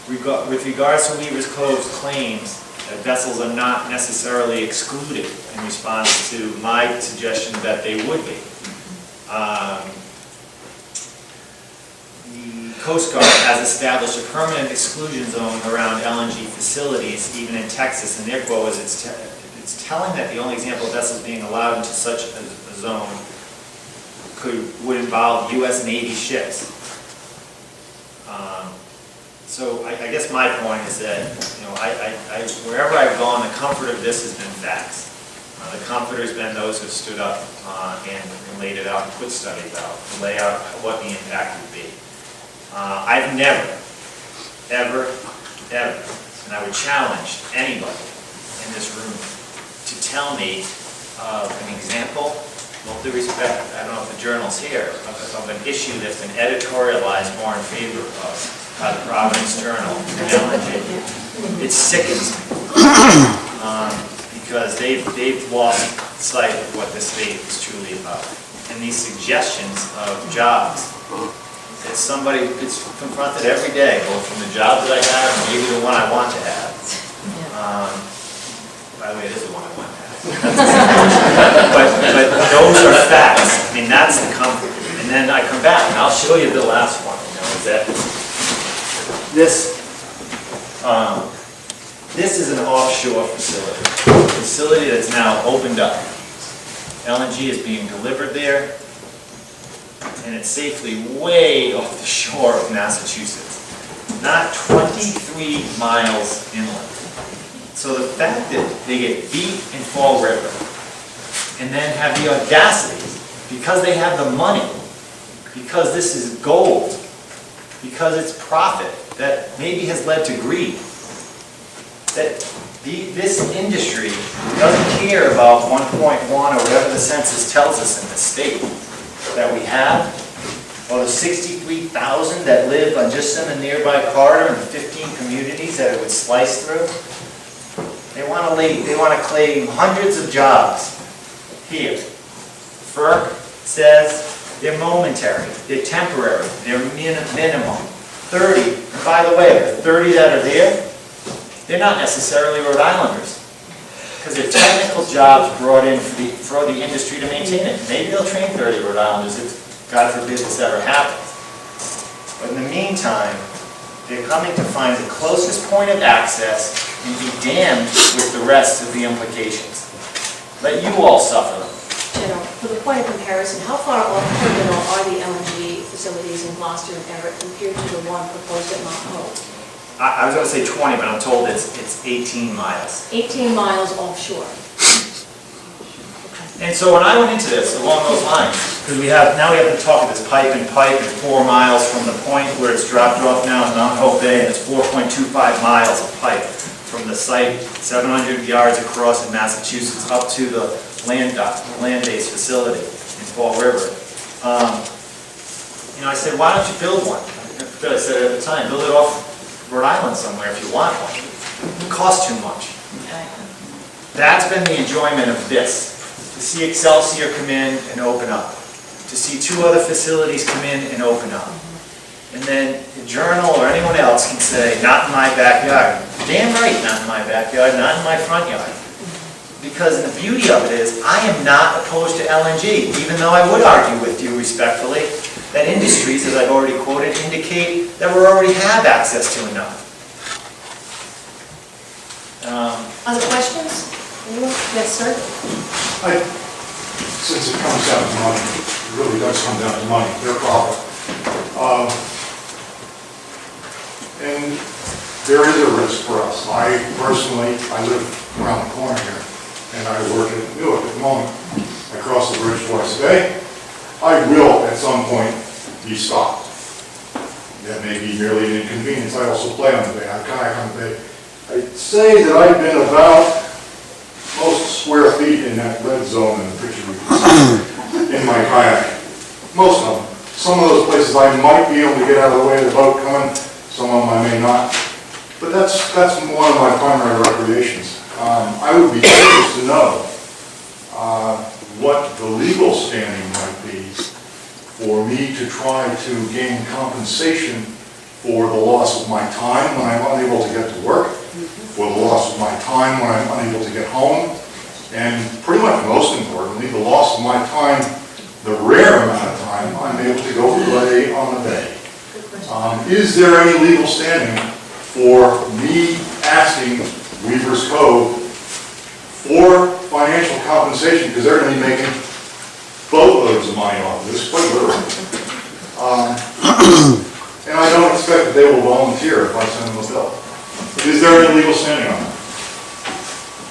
with regards to Weaver's Cove's claims that vessels are not necessarily excluded in response to my suggestion that they would be. The Coast Guard has established a permanent exclusion zone around LNG facilities, even in Texas, and their quote is, it's telling that the only example of vessels being allowed into such a zone would involve U.S. Navy ships. So I guess my point is that, you know, wherever I've gone, the comfort of this has been facts. The comfort has been those who have stood up and laid it out and put studies out, to lay out what the impact would be. I've never, ever, and I would challenge anybody in this room to tell me of an example, with all due respect, I don't know if the journal's here, of an issue that's been editorialized more in favor of by the Providence Journal and LNG. It sickens me because they've lost sight of what this state is truly about. And these suggestions of jobs that somebody gets confronted every day, both from the job that I have and maybe the one I want to have. By the way, it is the one I want to have. but those are facts. I mean, that's the comfort. And then I come back and I'll show you the last one. You know, is that this is an offshore facility that's now opened up. LNG is being delivered there, and it's safely way off the shore of Massachusetts, not 23 miles inland. So the fact that they get beat in Fall River and then have the audacity, because they have the money, because this is gold, because it's profit that maybe has led to greed, that this industry doesn't care about 1.1 or whatever the census tells us in the state that we have, or the 63,000 that live on just in the nearby corridor and the 15 communities that it would slice through. They want to claim hundreds of jobs here. FERC says they're momentary, they're temporary, they're minimum. 30, and by the way, the 30 that are there, they're not necessarily Rhode Islanders, because they're technical jobs brought in for the industry to maintain it. Maybe they'll train 30 Rhode Islanders if, God forbid, this ever happens. But in the meantime, they're coming to find the closest point of access and be damned with the rest of the implications. Let you all suffer them. General, for the point of comparison, how far off terminal are the LNG facilities in Gloucester and Everett compared to the one proposed at Mount Hope? I was going to say 20, but I'm told it's 18 miles. 18 miles offshore. And so when I went into this, along those lines, because now we have to talk of this pipe and 4 miles from the point where it's dropped off now in Mount Hope Bay, and it's 4.25 miles of pipe from the site, 700 yards across in Massachusetts, up to the land-based facility in Fall River. You know, I said, why don't you build one? I said at the time, build it off Rhode Island somewhere if you want one. It costs too much. That's been the enjoyment of this. To see Excelsior come in and open up. To see 2 other facilities come in and open up. And then the Journal or anyone else can say, not in my backyard. Damn right, not in my backyard, not in my front yard. Because the beauty of it is, I am not opposed to LNG, even though I would argue with you respectfully that industries, as I've already quoted, indicate that we already have access to enough. Other questions? Anyone? Yes, sir. Since it comes down to money, it really does come down to money, their profit. And there is a risk for us. I live around the corner here, and I work at Newark at the moment. I cross the bridge twice a day. I will, at some point, be stopped. That may be merely an inconvenience. I also play on the bay. I kayak on the bay. I'd say that I've been about most square feet in that red zone in the picture we can see in my kayak. Most of them. Some of those places I might be able to get out of the way of the boat coming. Some of them I may not. But that's one of my primary recreations. I would be curious to know what the legal standing might be for me to try to gain compensation for the loss of my time when I'm unable to get to work, for the loss of my time when I'm unable to get home, and pretty much most importantly, the loss of my time, the rare amount of time I'm able to go play on the bay. Is there any legal standing for me asking Weaver's Cove for financial compensation, because they're going to be making boatloads of money off of this, quite literally. And I don't expect that they will volunteer if I send them a bill. Is there any legal standing on that?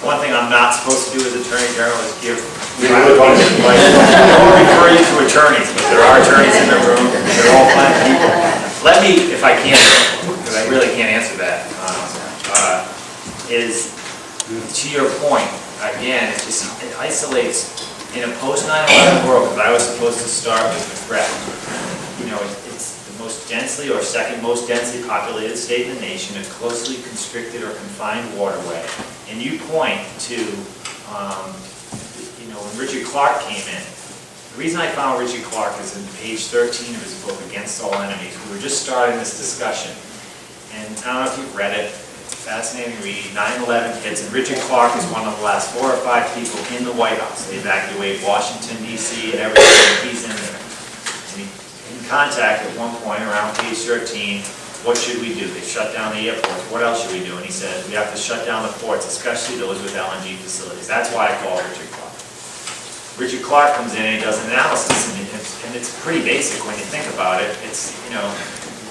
One thing I'm not supposed to do as Attorney General is give private advice. I will refer you to attorneys, but there are attorneys in the room. They're all fine people. Let me, if I can, because I really can't answer that, is to your point, again, it isolates in a post 9/11 world, because I was supposed to start with the threat. You know, it's the most densely or second most densely populated state in the nation, a closely constricted or confined waterway. And you point to, you know, when Richard Clark came in, the reason I found Richard Clark is in page 13 of his book, Against All Enemies. We were just starting this discussion, and I don't know if you've read it. Fascinating read. 9/11 hits, and Richard Clark is one of the last 4 or 5 people in the White House. They evacuate Washington, D.C. and everything. He's in there. And in contact at one point around page 13, what should we do? They shut down the airports. What else should we do? And he said, we have to shut down the ports, especially those with LNG facilities. That's why I call Richard Clark. Richard Clark comes in and he does an analysis, and it's pretty basic when you think about it. It's, you know,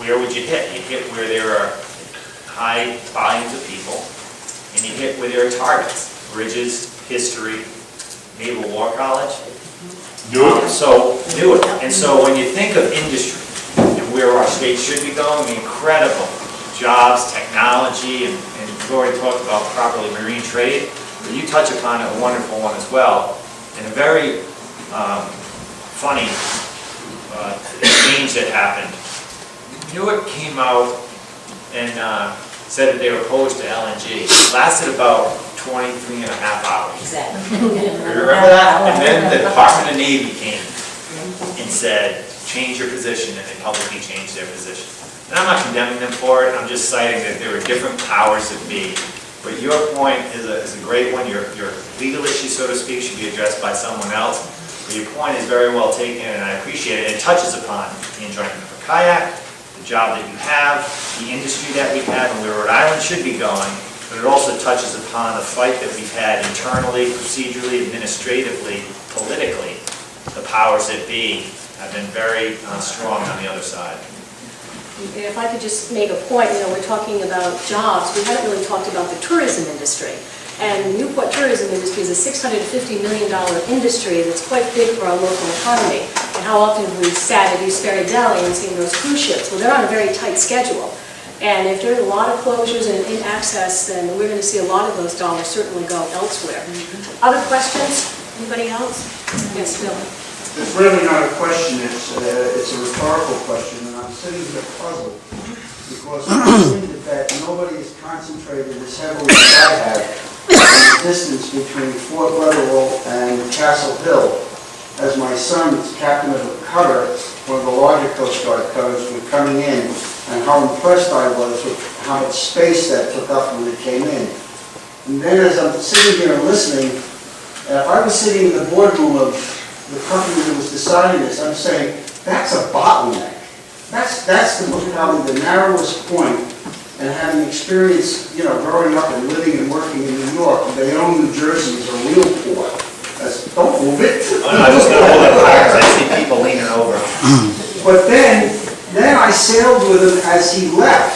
where would you hit? You hit where there are high volumes of people, and you hit where there are targets, bridges, history, Naval War College. Do it. So, do it. And so when you think of industry and where our state should be going, the incredible jobs, technology, and we've already talked about properly marine trade, but you touch upon a wonderful one as well, and a very funny exchange that happened. Newark came out and said that they were opposed to LNG. It lasted about 23 and a half hours. Exactly. Remember that? And then the Department of Navy came and said, change your position, and they publicly changed their position. And I'm not condemning them for it, I'm just citing that there are different powers that be. But your point is a great one. Your legal issue, so to speak, should be addressed by someone else. But your point is very well taken, and I appreciate it. It touches upon the enjoyment of a kayak, job that you have, the industry that we have, and where Rhode Island should be going, but it also touches upon the fight that we've had internally, procedurally, administratively, politically. The powers that be have been very strong on the other side. And if I could just make a point, you know, we're talking about jobs, we haven't really talked about the tourism industry. And the Newport tourism industry is a $650 million industry that's quite big for our local economy. And how often have we sat at East Ferry Deli and seen those cruise ships? Well, they're on a very tight schedule. And if there's a lot of closures and inaccess, then we're going to see a lot of those dollars certainly go elsewhere. Other questions? Anybody else? Yes, Bill. It's really not a question, it's a rhetorical question, and I'm sitting here puzzled because I think that nobody is concentrated as heavily as I have on the distance between Fort Leavenworth and Castle Hill. As my son is captain of a cutter, one of the larger Coast Guard cutters, were coming in, and how impressed I was with how much space that took up when it came in. And then as I'm sitting here and listening, if I was sitting in the boardroom of the company that was deciding this, I'm saying, that's a bottleneck. That's probably the narrowest point. And having experienced, you know, growing up and living and working in New York, Bayonne, New Jersey is a real port. Don't move it. I was going to hold it higher because I see people leaning over. But then I sailed with him as he left.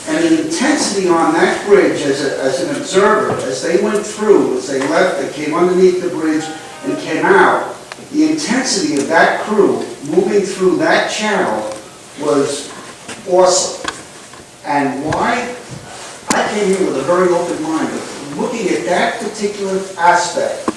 And the intensity on that bridge as an observer, as they went through, as they left, they came underneath the bridge and came out, the intensity of that crew moving through that channel was awesome. And why? I came here with a very open mind, but looking at that particular aspect